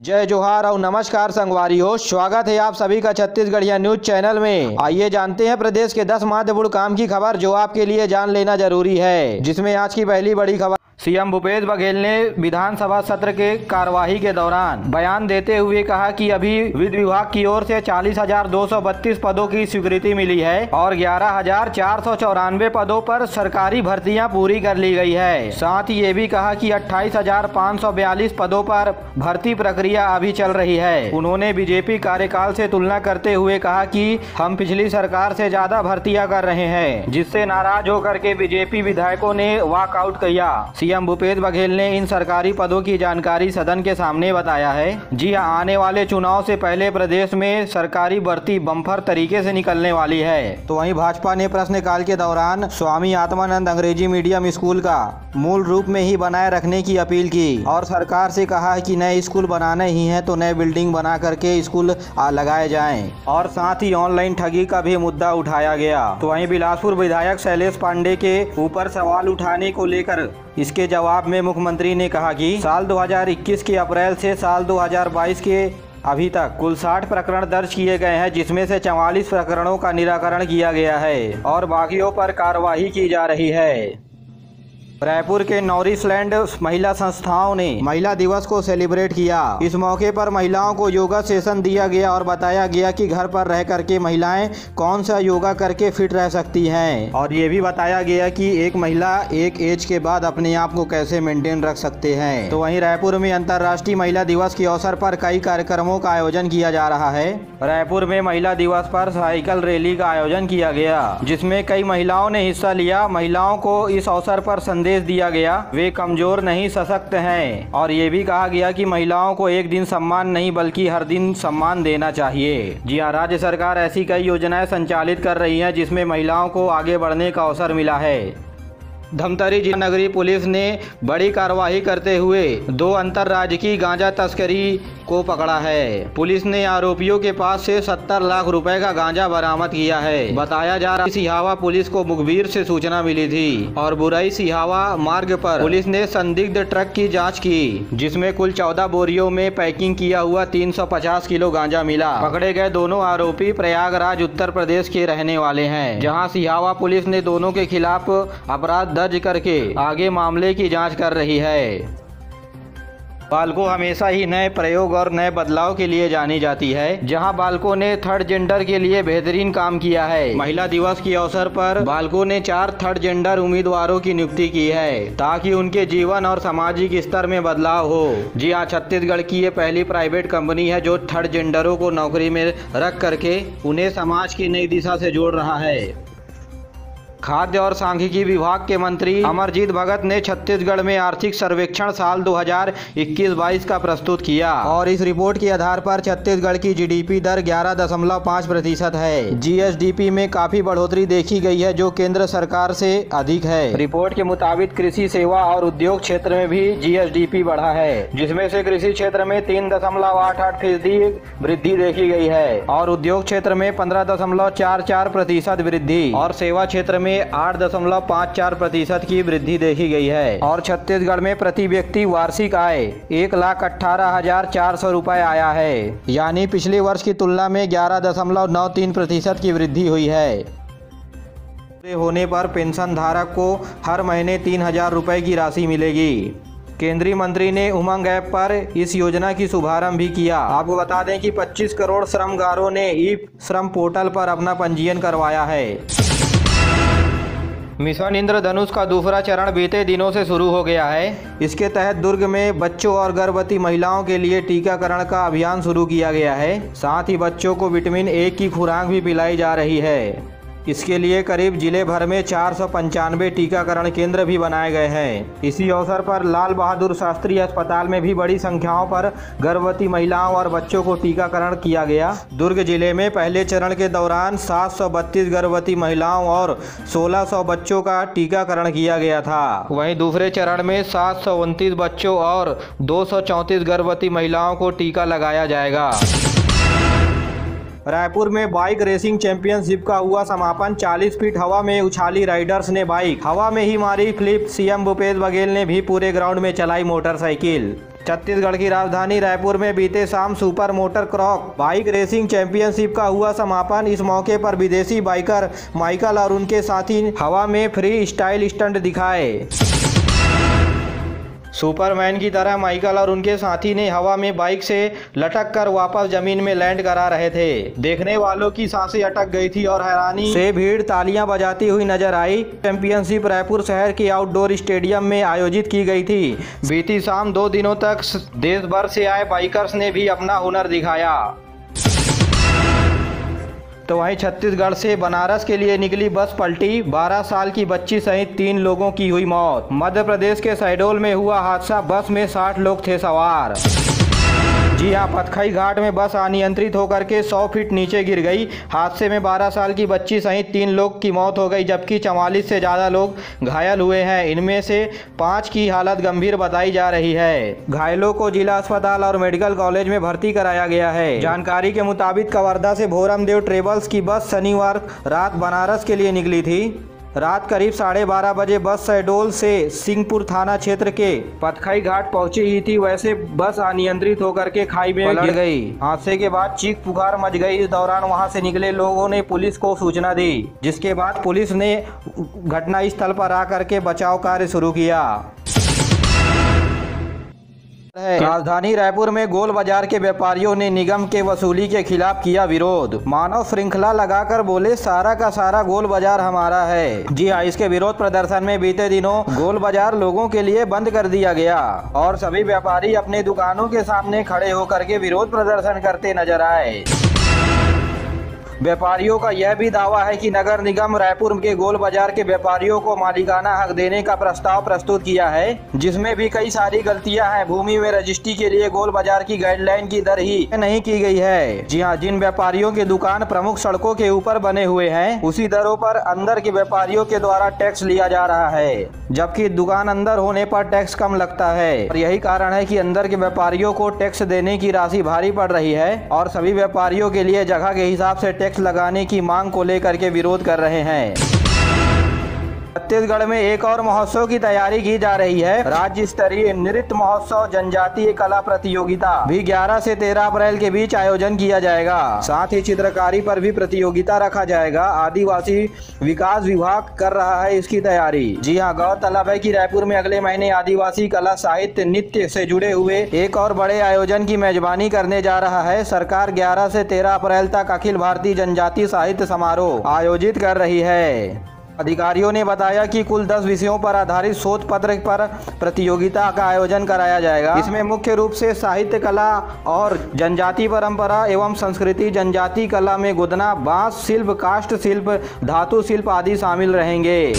जय जोहार और नमस्कार संगवारियों, स्वागत है आप सभी का छत्तीसगढ़िया न्यूज चैनल में। आइए जानते हैं प्रदेश के 10 महत्वपूर्ण काम की खबर जो आपके लिए जान लेना जरूरी है। जिसमें आज की पहली बड़ी खबर, सीएम भूपेश बघेल ने विधानसभा सत्र के कार्यवाही के दौरान बयान देते हुए कहा कि अभी वित्त विभाग की ओर से 40,232 पदों की स्वीकृति मिली है और 11,494 पदों पर सरकारी भर्तियां पूरी कर ली गई है। साथ ही ये भी कहा कि 28,542 पदों पर भर्ती प्रक्रिया अभी चल रही है। उन्होंने बीजेपी कार्यकाल से तुलना करते हुए कहा कि हम पिछली सरकार से ज्यादा भर्तियां कर रहे हैं, जिससे नाराज होकर के बीजेपी विधायकों ने वॉकआउट किया। सीएम भूपेश बघेल ने इन सरकारी पदों की जानकारी सदन के सामने बताया है। जी हां, आने वाले चुनाव से पहले प्रदेश में सरकारी भर्ती बम्पर तरीके से निकलने वाली है। तो वहीं भाजपा ने प्रश्नकाल के दौरान स्वामी आत्मानंद अंग्रेजी मीडियम स्कूल का मूल रूप में ही बनाए रखने की अपील की और सरकार से कहा है कि नए स्कूल बनाने ही हैं तो नए बिल्डिंग बना करके स्कूल लगाए जाएं। और साथ ही ऑनलाइन ठगी का भी मुद्दा उठाया गया। तो वहीं बिलासपुर विधायक शैलेश पांडे के ऊपर सवाल उठाने को लेकर इसके जवाब में मुख्यमंत्री ने कहा कि साल 2021 के अप्रैल से साल 2022 के अभी तक कुल 60 प्रकरण दर्ज किए गए हैं, जिसमें से 44 प्रकरणों का निराकरण किया गया है और बाकियों पर कार्रवाई की जा रही है। रायपुर के नॉरिसलैंड महिला संस्थाओं ने महिला दिवस को सेलिब्रेट किया। इस मौके पर महिलाओं को योगा सेशन दिया गया और बताया गया कि घर पर रह करके महिलाएं कौन सा योगा करके फिट रह सकती हैं और ये भी बताया गया कि एक महिला एक एज के बाद अपने आप को कैसे मेंटेन रख सकते हैं। तो वहीं रायपुर में अंतर्राष्ट्रीय महिला दिवस के अवसर पर कई कार्यक्रमों का आयोजन किया जा रहा है। रायपुर में महिला दिवस पर साइकिल रैली का आयोजन किया गया, जिसमें कई महिलाओं ने हिस्सा लिया। महिलाओं को इस अवसर पर संदेश दिया गया, वे कमजोर नहीं सशक्त हैं और ये भी कहा गया कि महिलाओं को एक दिन सम्मान नहीं बल्कि हर दिन सम्मान देना चाहिए। जी हां, राज्य सरकार ऐसी कई योजनाएं संचालित कर रही है जिसमें महिलाओं को आगे बढ़ने का अवसर मिला है। धमतरी जिला नगरी पुलिस ने बड़ी कार्रवाई करते हुए 2 अंतर्राज्यीय गांजा तस्करी को पकड़ा है। पुलिस ने आरोपियों के पास से 70 लाख रुपए का गांजा बरामद किया है। बताया जा रहा है सिहावा पुलिस को मुखबिर से सूचना मिली थी और बुराई सिहावा मार्ग पर पुलिस ने संदिग्ध ट्रक की जांच की, जिसमें कुल 14 बोरियों में पैकिंग किया हुआ 350 किलो गांजा मिला। पकड़े गए दोनों आरोपी प्रयागराज उत्तर प्रदेश के रहने वाले हैं, जहाँ सिहावा पुलिस ने दोनों के खिलाफ अपराध दर्ज करके आगे मामले की जांच कर रही है। बालको हमेशा ही नए प्रयोग और नए बदलाव के लिए जानी जाती है, जहां बालको ने थर्ड जेंडर के लिए बेहतरीन काम किया है। महिला दिवस के अवसर पर बालको ने 4 थर्ड जेंडर उम्मीदवारों की नियुक्ति की है ताकि उनके जीवन और सामाजिक स्तर में बदलाव हो। जी हाँ, छत्तीसगढ़ की ये पहली प्राइवेट कंपनी है जो थर्ड जेंडरों को नौकरी में रख करके उन्हें समाज की नई दिशा से जोड़ रहा है। खाद्य और सांख्यिकी विभाग के मंत्री अमरजीत भगत ने छत्तीसगढ़ में आर्थिक सर्वेक्षण साल 2021-22 का प्रस्तुत किया और इस रिपोर्ट के आधार पर छत्तीसगढ़ की जीडीपी दर 11.5% है। जीएसडीपी में काफी बढ़ोतरी देखी गई है, जो केंद्र सरकार से अधिक है। रिपोर्ट के मुताबिक कृषि, सेवा और उद्योग क्षेत्र में भी जीएसडीपी बढ़ा है, जिसमें से कृषि क्षेत्र में 3.88% वृद्धि देखी गई है और उद्योग क्षेत्र में 15.44% वृद्धि और सेवा क्षेत्र में 8.54% की वृद्धि देखी गई है। और छत्तीसगढ़ में प्रति व्यक्ति वार्षिक आय 1,18,400 रुपए आया है, यानी पिछले वर्ष की तुलना में 11.93% की वृद्धि हुई है। पूरे होने पर पेंशन धारक को हर महीने 3,000 रुपए की राशि मिलेगी। केंद्रीय मंत्री ने उमंग ऐप पर इस योजना की शुभारंभ भी किया। आपको बता दें कि 25 करोड़ श्रमगारों ने ई श्रम पोर्टल पर अपना पंजीयन करवाया है। मिशन इंद्रधनुष का दूसरा चरण बीते दिनों से शुरू हो गया है। इसके तहत दुर्ग में बच्चों और गर्भवती महिलाओं के लिए टीकाकरण का अभियान शुरू किया गया है। साथ ही बच्चों को विटामिन ए की खुराक भी पिलाई जा रही है। इसके लिए करीब जिले भर में 495 टीकाकरण केंद्र भी बनाए गए हैं। इसी अवसर पर लाल बहादुर शास्त्री अस्पताल में भी बड़ी संख्याओं पर गर्भवती महिलाओं और बच्चों को टीकाकरण किया गया। दुर्ग जिले में पहले चरण के दौरान 732 गर्भवती महिलाओं और 1600 बच्चों का टीकाकरण किया गया था। वहीं दूसरे चरण में 729 बच्चों और 234 गर्भवती महिलाओं को टीका लगाया जाएगा। रायपुर में बाइक रेसिंग चैंपियनशिप का हुआ समापन। 40 फीट हवा में उछाली राइडर्स ने बाइक, हवा में ही मारी फ्लिप। सीएम भूपेश बघेल ने भी पूरे ग्राउंड में चलाई मोटरसाइकिल। छत्तीसगढ़ की राजधानी रायपुर में बीते शाम super motor cross bike racing championship का हुआ समापन। इस मौके पर विदेशी बाइकर माइकल और उनके साथी हवा में फ्री स्टाइल स्टंट दिखाए। सुपरमैन की तरह माइकल और उनके साथी ने हवा में बाइक से लटक कर वापस जमीन में लैंड करा रहे थे। देखने वालों की सांसें अटक गई थी और हैरानी से भीड़ तालियां बजाती हुई नजर आई। चैंपियनशिप रायपुर शहर के आउटडोर स्टेडियम में आयोजित की गई थी। बीती शाम 2 दिनों तक देश भर से आए बाइकर्स ने भी अपना हुनर दिखाया। तो वहीं छत्तीसगढ़ से बनारस के लिए निकली बस पलटी, 12 साल की बच्ची सहित 3 लोगों की हुई मौत। मध्य प्रदेश के शहडोल में हुआ हादसा, बस में 60 लोग थे सवार। जी हां, पथखई घाट में बस अनियंत्रित होकर के 100 फीट नीचे गिर गई। हादसे में 12 साल की बच्ची सहित 3 लोग की मौत हो गई, जबकि 44 से ज़्यादा लोग घायल हुए हैं। इनमें से 5 की हालत गंभीर बताई जा रही है। घायलों को जिला अस्पताल और मेडिकल कॉलेज में भर्ती कराया गया है। जानकारी के मुताबिक कवर्धा से भोरमदेव ट्रेवल्स की बस शनिवार रात बनारस के लिए निकली थी। रात करीब 12:30 बजे बस शहडोल से सिंहपुर थाना क्षेत्र के पथखई घाट पहुंची ही थी। वैसे बस अनियंत्रित होकर के खाई में गिर गई। हादसे के बाद चीख पुकार मच गई। इस दौरान वहां से निकले लोगों ने पुलिस को सूचना दी, जिसके बाद पुलिस ने घटनास्थल पर आकर के बचाव कार्य शुरू किया। राजधानी रायपुर में गोल बाजार के व्यापारियों ने निगम के वसूली के खिलाफ किया विरोध। मानव श्रृंखला लगाकर बोले, सारा का सारा गोल बाजार हमारा है। जी हां, इसके विरोध प्रदर्शन में बीते दिनों गोल बाजार लोगों के लिए बंद कर दिया गया और सभी व्यापारी अपने दुकानों के सामने खड़े होकर के विरोध प्रदर्शन करते नजर आए। व्यापारियों का यह भी दावा है कि नगर निगम रायपुर के गोल बाजार के व्यापारियों को मालिकाना हक देने का प्रस्ताव प्रस्तुत किया है, जिसमें भी कई सारी गलतियां हैं। भूमि में रजिस्ट्री के लिए गोल बाजार की गाइडलाइन की दर ही नहीं की गई है। जी हां, जिन व्यापारियों के दुकान प्रमुख सड़कों के ऊपर बने हुए हैं, उसी दरों पर अंदर के व्यापारियों के द्वारा टैक्स लिया जा रहा है, जबकि दुकान अंदर होने पर टैक्स कम लगता है। और यही कारण है कि अंदर के व्यापारियों को टैक्स देने की राशि भारी पड़ रही है और सभी व्यापारियों के लिए जगह के हिसाब से टैक्स लगाने की मांग को लेकर के विरोध कर रहे हैं। छत्तीसगढ़ में एक और महोत्सव की तैयारी की जा रही है। राज्य स्तरीय नृत्य महोत्सव जनजातीय कला प्रतियोगिता भी 11 से 13 अप्रैल के बीच आयोजन किया जाएगा। साथ ही चित्रकारी पर भी प्रतियोगिता रखा जाएगा। आदिवासी विकास विभाग कर रहा है इसकी तैयारी। जी हां, गौरतलब है कि रायपुर में अगले महीने आदिवासी कला साहित्य नृत्य से जुड़े हुए एक और बड़े आयोजन की मेजबानी करने जा रहा है। सरकार 11 से 13 अप्रैल तक अखिल भारतीय जनजातीय साहित्य समारोह आयोजित कर रही है। अधिकारियों ने बताया कि कुल 10 विषयों पर आधारित शोध पत्र पर प्रतियोगिता का आयोजन कराया जाएगा। इसमें मुख्य रूप से साहित्य कला और जनजातीय परंपरा एवं संस्कृति, जनजातीय कला में गुदना, बांस शिल्प, काष्ठ शिल्प, धातु शिल्प आदि शामिल रहेंगे।